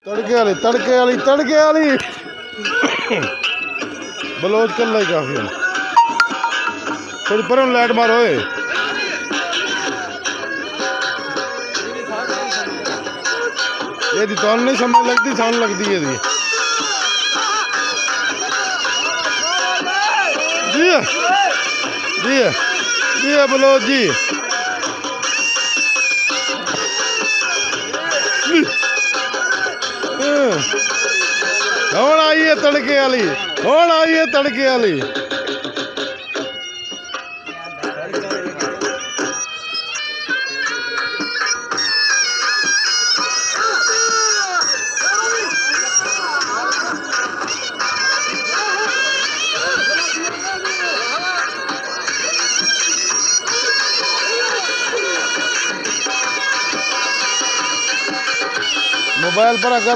तड़के वाली बलोच कल ही काफी है। थोड़ी पर लाइट मारो ये तो नहीं समझ लगती सान लगती है जी बलोच जी हुण आई है तड़के वाली मोबाइल पर अगर